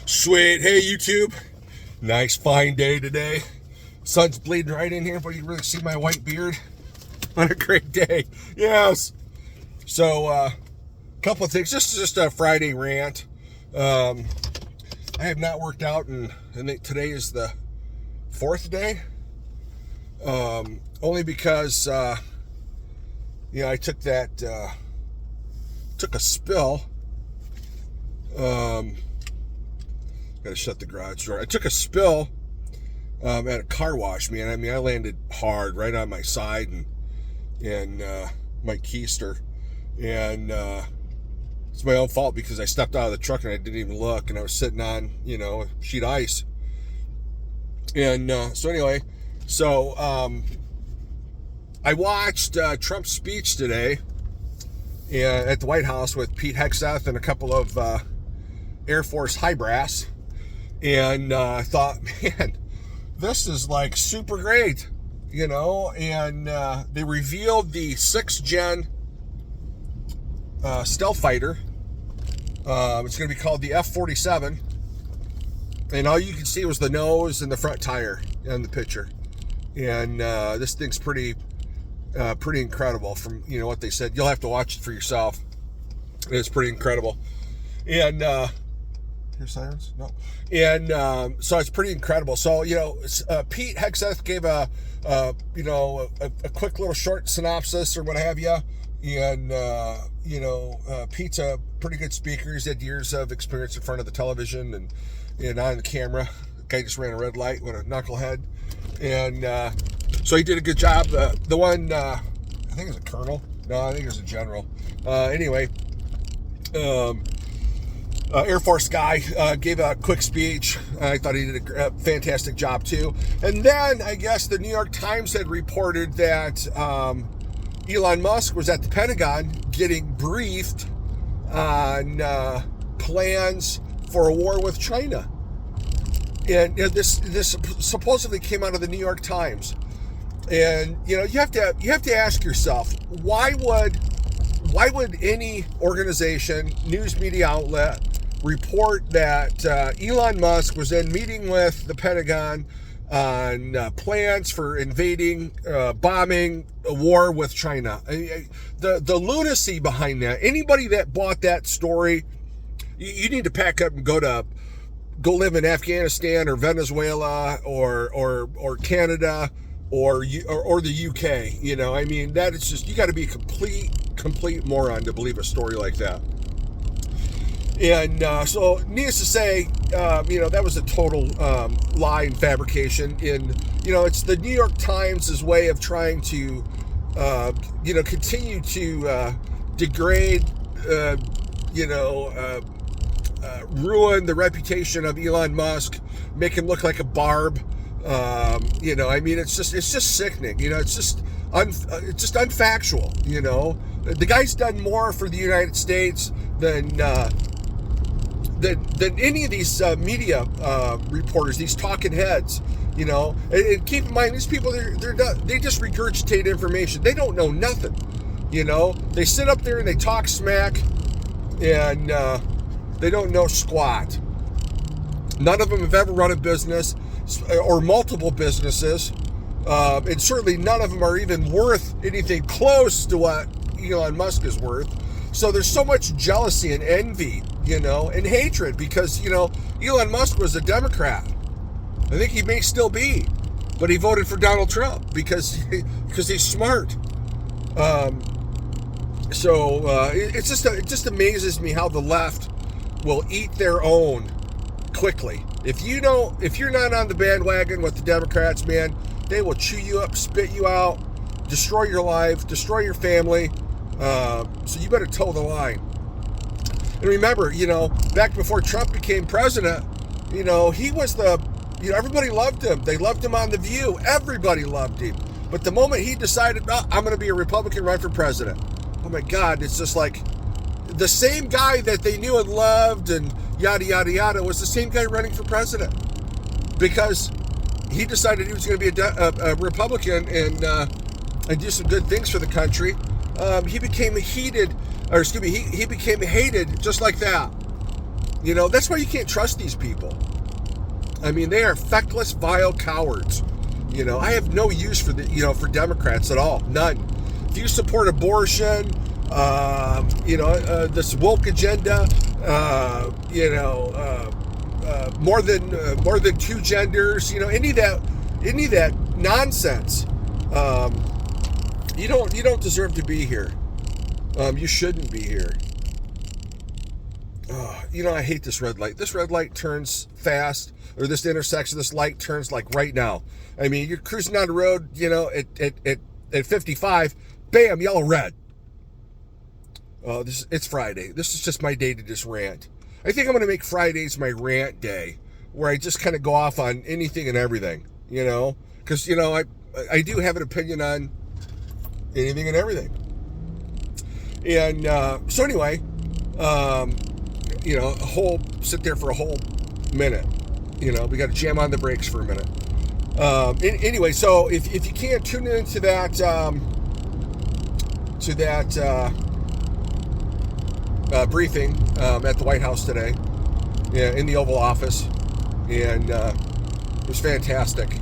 Sweet. Hey, YouTube. Nice fine day today. Sun's bleeding right in here, but you can really see my white beard on a great day. Yes. So, couple of things. Just a Friday rant. I have not worked out, and today is the fourth day. Only because, I took a spill. Gotta shut the garage door. I took a spill at a car wash, man. I mean, I landed hard right on my side and my keister. And it's my own fault because I stepped out of the truck and I didn't even look, and I was sitting on, a sheet of ice. And so anyway, I watched Trump's speech today at the White House with Pete Hegseth and a couple of Air Force high brass. And I thought, man, this is like super great, and they revealed the 6th gen stealth fighter. It's going to be called the F-47. And all you can see was the nose and the front tire in the picture. And this thing's pretty incredible from, what they said. You'll have to watch it for yourself. It's pretty incredible. And hear sirens? No. And so it's pretty incredible. So, Pete Hegseth gave a quick little short synopsis or what have you. And, Pete's a pretty good speaker. He's had years of experience in front of the television and on the camera. The guy just ran a red light with a knucklehead. And so he did a good job. The one, I think it was a colonel. No, I think it was a general. Anyway, Air Force guy gave a quick speech. I thought he did a fantastic job too. And then I guess the New York Times had reported that Elon Musk was at the Pentagon getting briefed on plans for a war with China. And this supposedly came out of the New York Times. And you have to ask yourself, why would any organization, news media outlet, report that Elon Musk was then meeting with the Pentagon on plans for invading, bombing a war with China? The lunacy behind that. Anybody that bought that story, you need to pack up and go live in Afghanistan or Venezuela or Canada or the UK. I mean, that is just, you got to be a complete moron to believe a story like that. And so needless to say, that was a total lie and fabrication. And it's the New York Times' way of trying to continue to degrade, ruin the reputation of Elon Musk, make him look like a barb. I mean, it's just sickening. It's just unfactual. The guy's done more for the United States than any of these media reporters, these talking heads. And keep in mind, these people, they just regurgitate information. They don't know nothing. They sit up there and they talk smack, and they don't know squat. None of them have ever run a business or multiple businesses, and certainly none of them are even worth anything close to what Elon Musk is worth. So there's so much jealousy and envy, and hatred because, Elon Musk was a Democrat. I think he may still be, but he voted for Donald Trump because he's smart. It just amazes me how the left will eat their own quickly. If you're not on the bandwagon with the Democrats, man, they will chew you up, spit you out, destroy your life, destroy your family. So you better toe the line. And remember, back before Trump became president, he was everybody loved him. They loved him on The View. Everybody loved him. But the moment he decided, I'm going to be a Republican, run for president. Oh my God, it's just like the same guy that they knew and loved and yada, yada, yada was the same guy running for president because he decided he was going to be a Republican and do some good things for the country. He became hated just like that. That's why you can't trust these people. I mean, they are feckless, vile cowards. I have no use for for Democrats at all. None. If you support abortion, this woke agenda, more than two genders, any of that nonsense, you don't deserve to be here. You shouldn't be here. I hate this red light. This red light turns fast, or this intersection, this light turns like right now. I mean, you're cruising down the road, at 55, bam, yellow, red. It's Friday. This is just my day to just rant. I think I'm going to make Fridays my rant day, where I just kind of go off on anything and everything, because, I do have an opinion on anything and everything. And so anyway, sit there for a whole minute. We got to jam on the brakes for a minute. Anyway, so if you can't tune into that briefing at the White House today, in the Oval Office, and it was fantastic.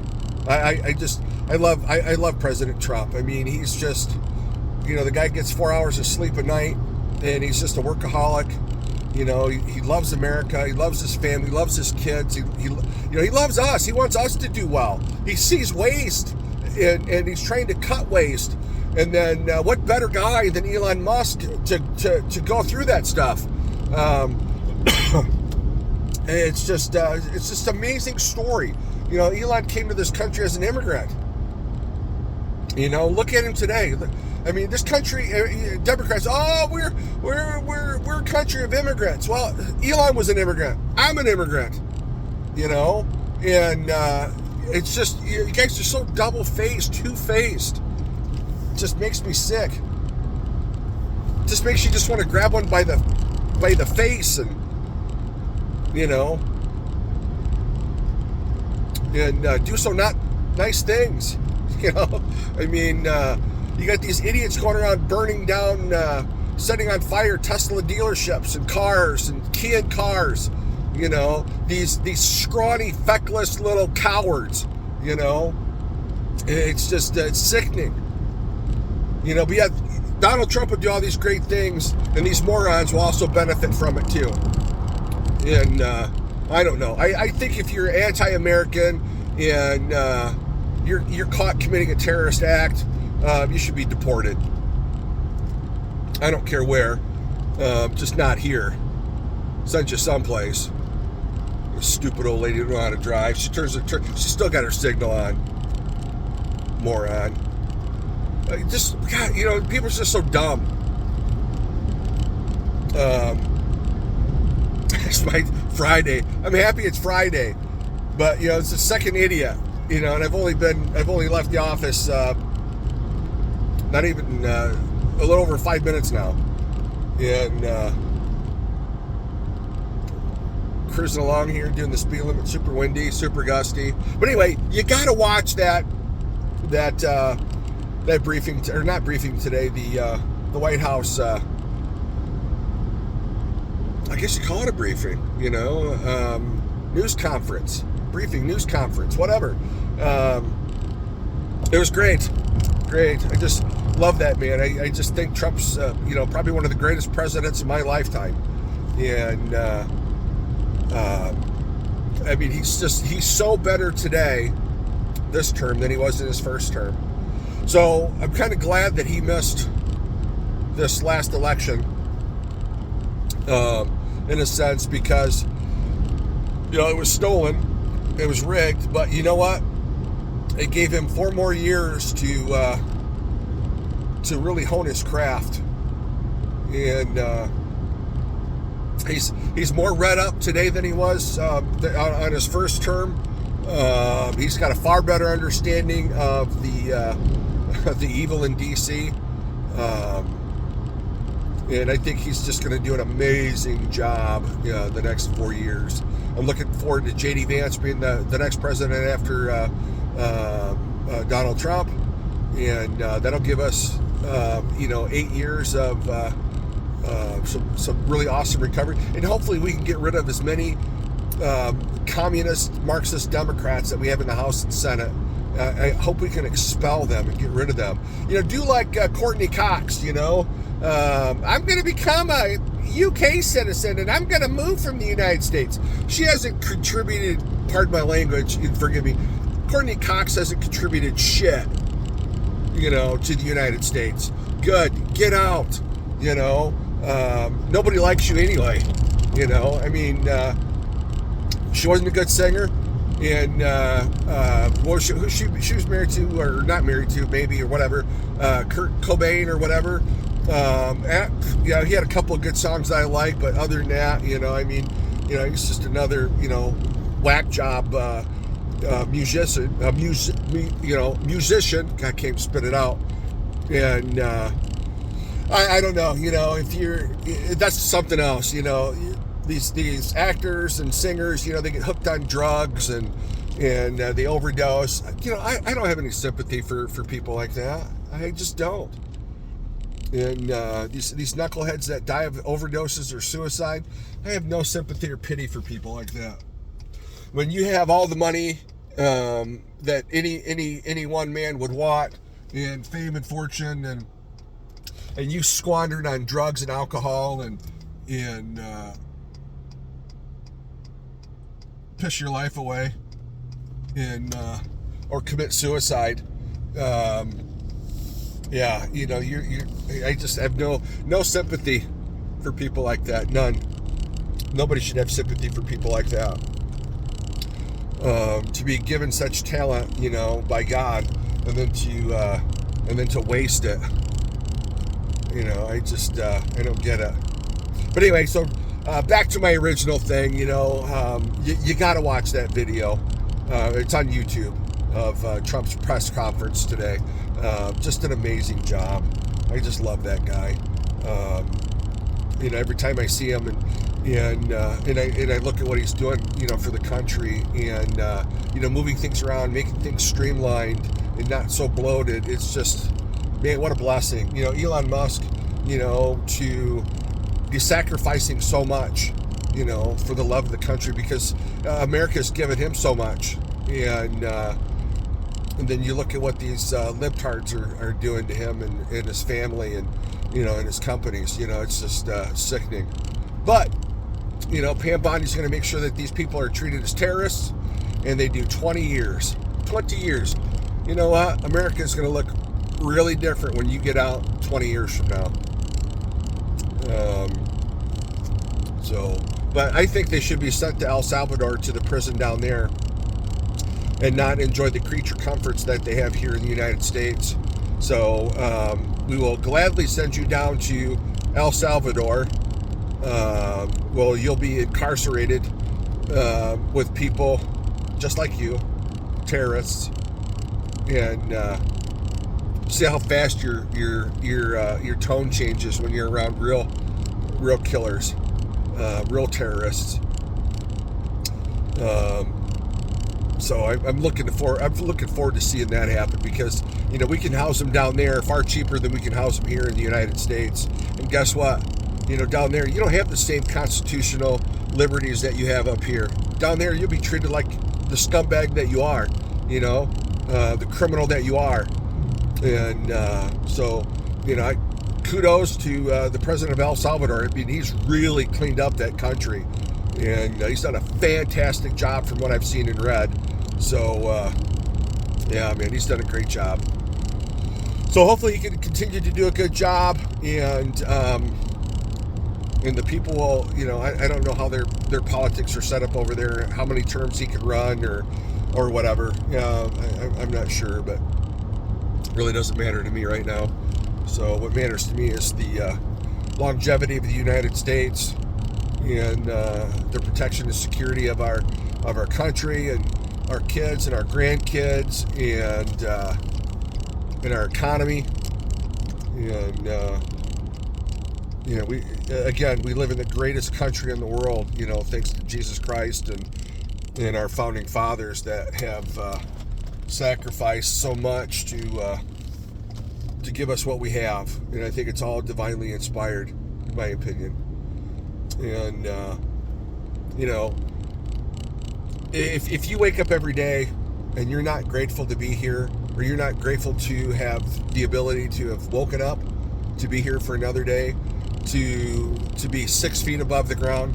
I love President Trump. I mean, he's just, the guy gets 4 hours of sleep a night, and he's just a workaholic. He loves America. He loves his family. He loves his kids. He loves us. He wants us to do well. He sees waste, and he's trying to cut waste. And then what better guy than Elon Musk to go through that stuff? It's just amazing story. Elon came to this country as an immigrant. Look at him today. I mean, this country, Democrats, we're a country of immigrants. Well, Elon was an immigrant. I'm an immigrant. And it's just, you guys are so double-faced, two-faced. It just makes me sick. It just makes you just want to grab one by the face and, and do some not nice things. I mean, you got these idiots going around burning down, setting on fire Tesla dealerships and cars and Kia cars. These scrawny, feckless little cowards. It's just it's sickening. But yet Donald Trump would do all these great things, and these morons will also benefit from it too. And I don't know. I think if you're anti-American and you're caught committing a terrorist act, you should be deported. I don't care where, just not here. Send you someplace. Stupid old lady who don't know how to drive. She still got her signal on. Moron. God, people are just so dumb. It's my Friday. I'm happy it's Friday, but it's the second idiot. And I've only left the office not even a little over 5 minutes now, and cruising along here doing the speed limit, super windy, super gusty. But anyway, you got to watch that briefing, or not briefing today, the White House. I guess you call it a briefing, news conference, briefing, news conference, whatever. It was great. I just love that man. I just think Trump's, probably one of the greatest presidents of my lifetime. And, I mean, he's so better today, this term, than he was in his first term. So I'm kind of glad that he missed this last election, in a sense, because, it was stolen, it was rigged, but you know what? It gave him 4 more years to really hone his craft, and he's more read up today than he was on his first term. He's got a far better understanding of the evil in DC, and I think he's just going to do an amazing job the next 4 years. I'm looking forward to J.D. Vance being the next president after Donald Trump, and that'll give us 8 years of some really awesome recovery, and hopefully we can get rid of as many communist, Marxist Democrats that we have in the House and Senate. I hope we can expel them and get rid of them. Do like Courtney Cox. I'm going to become a UK citizen and I'm going to move from the United States. She hasn't contributed, pardon my language, forgive me, Courtney Cox hasn't contributed shit, to the United States. Good, get out, nobody likes you anyway, she wasn't a good singer, and who she was married to, or not married to, maybe, or whatever, Kurt Cobain or whatever. He had a couple of good songs that I like, but other than that, he's just another, whack job musician. Musician. I can't spit it out. And I don't know. That's something else. These actors and singers, they get hooked on drugs and they overdose. I don't have any sympathy for people like that. I just don't. And these knuckleheads that die of overdoses or suicide, I have no sympathy or pity for people like that. When you have all the money that any one man would want, and fame and fortune, and you squandered on drugs and alcohol and piss your life away and or commit suicide. I just have no sympathy for people like that. None. Nobody should have sympathy for people like that. To be given such talent, by God, and then to waste it. I don't get it. But anyway, so back to my original thing. You got to watch that video. It's on YouTube of Trump's press conference today. Just an amazing job. I just love that guy. Every time I see him and I look at what he's doing, for the country, and moving things around, making things streamlined and not so bloated. It's just, man, what a blessing. Elon Musk, to be sacrificing so much, for the love of the country, because America's given him so much, and then you look at what these libtards are doing to him and his family and and his companies. It's just sickening. But Pam Bondi's going to make sure that these people are treated as terrorists, and they do 20 years. 20 years. You know what? America is going to look really different when you get out 20 years from now. But I think they should be sent to El Salvador, to the prison down there, and not enjoy the creature comforts that they have here in the United States. So we will gladly send you down to El Salvador. Well, you'll be incarcerated with people just like you, terrorists, and see how fast your tone changes when you're around real killers, real terrorists. So I'm looking forward to seeing that happen, because we can house them down there far cheaper than we can house them here in the United States. And guess what? Down there you don't have the same constitutional liberties that you have up here. Down there you'll be treated like the scumbag that you are, the criminal that you are. And kudos to the president of El Salvador. He's really cleaned up that country, and he's done a fantastic job from what I've seen and read. So he's done a great job. So hopefully he can continue to do a good job, and the people will, I don't know how their politics are set up over there, how many terms he can run or whatever. I'm not sure, but it really doesn't matter to me right now. So what matters to me is the longevity of the United States, and the protection and security of our country and our kids and our grandkids, and our economy. And we live in the greatest country in the world, thanks to Jesus Christ and our founding fathers that have sacrificed so much to give us what we have. And I think it's all divinely inspired. in my opinion. And, you know, if you wake up every day and you're not grateful to be here, or you're not grateful to have the ability to have woken up to be here for another day, to be 6 feet above the ground.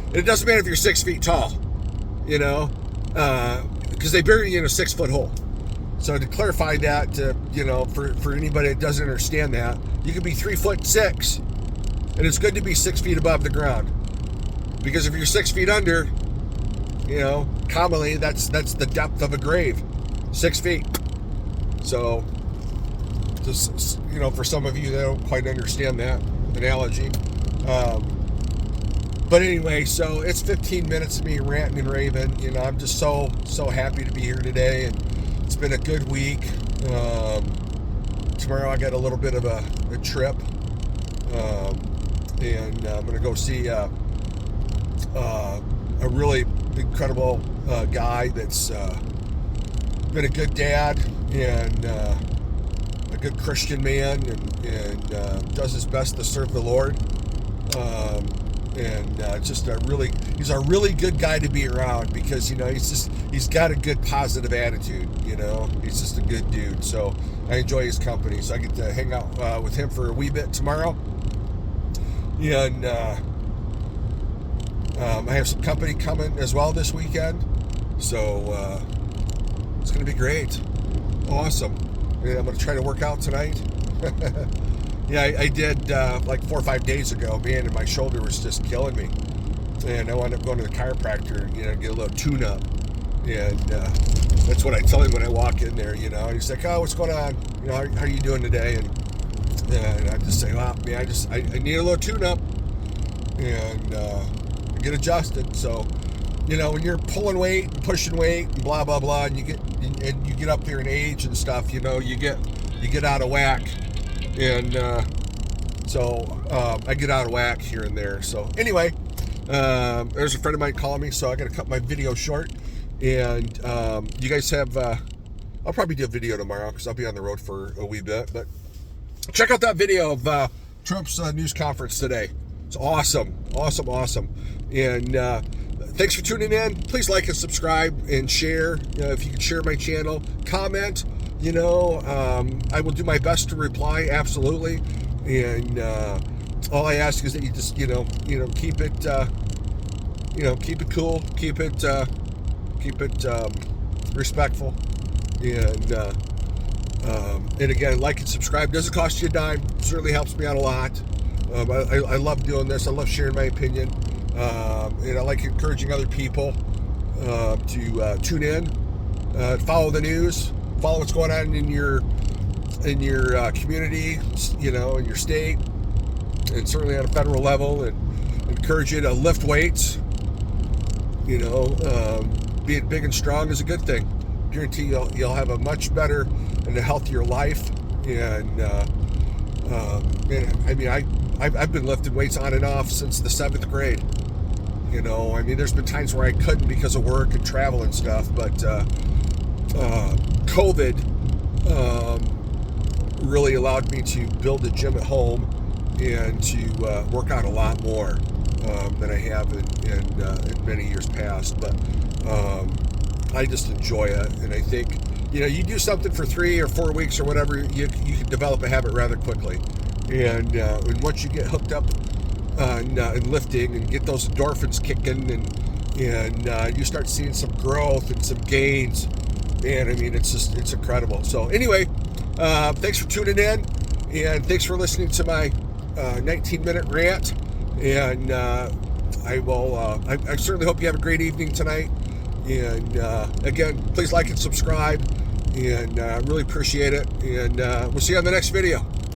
And it doesn't matter if you're 6 feet tall, you know, because they bury you in a 6 foot hole. So to clarify that, you know, for anybody that doesn't understand that, you can be 3'6", and it's good to be 6 feet above the ground. Because if you're 6 feet under, you know, commonly that's the depth of a grave, 6 feet. So, just, you know, for some of you that don't quite understand that analogy. But anyway, so it's 15 minutes of me ranting and raving. You know, I'm just so happy to be here today, and it's been a good week. Tomorrow I got a little bit of a trip, and I'm going to go see a really incredible guy that's been a good dad and a good Christian man, and does his best to serve the Lord. He's a really good guy to be around, because, you know, he's got a good positive attitude, you know, he's just a good dude. So I enjoy his company. So I get to hang out with him for a wee bit tomorrow. And I have some company coming as well this weekend. So it's going to be great. Awesome. And I'm going to try to work out tonight. Yeah, I did like 4 or 5 days ago, man, and my shoulder was just killing me. And I wound up going to the chiropractor, you know, get a little tune-up. And that's what I tell him when I walk in there, you know. And he's like, oh, what's going on? You know, how are you doing today? And I just say, well, man, I need a little tune-up and get adjusted. So, you know, when you're pulling weight and pushing weight and blah, blah, blah, and you get up there in age and stuff, you know, you get out of whack. And so I get out of whack here and there. So anyway, there's a friend of mine calling me, so I got to cut my video short. And you guys have, I'll probably do a video tomorrow because I'll be on the road for a wee bit. But check out that video of Trump's news conference today. It's awesome. And thanks for tuning in. Please like and subscribe and share. If you can share my channel, comment. You know, I will do my best to reply, absolutely. And all I ask is that you just, you know, keep it, keep it cool, keep it respectful, and again, like and subscribe. Doesn't cost you a dime. Certainly helps me out a lot. I love doing this. I love sharing my opinion, and I like encouraging other people to tune in, follow the news. Follow what's going on in your community, you know, in your state, and certainly on a federal level. And encourage you to lift weights. You know, being big and strong is a good thing. Guarantee you'll have a much better and a healthier life. And I mean, I've been lifting weights on and off since the 7th grade. You know, I mean, there's been times where I couldn't because of work and travel and stuff, but COVID really allowed me to build a gym at home and to work out a lot more than I have in many years past. But I just enjoy it, and I think, you know, you do something for 3 or 4 weeks or whatever, you can develop a habit rather quickly. And once you get hooked up on lifting and get those endorphins kicking, and you start seeing some growth and some gains. Man, I mean, it's incredible. So anyway, thanks for tuning in, and thanks for listening to my 19-minute rant. And I certainly hope you have a great evening tonight. And again, please like and subscribe, and really appreciate it. And we'll see you on the next video.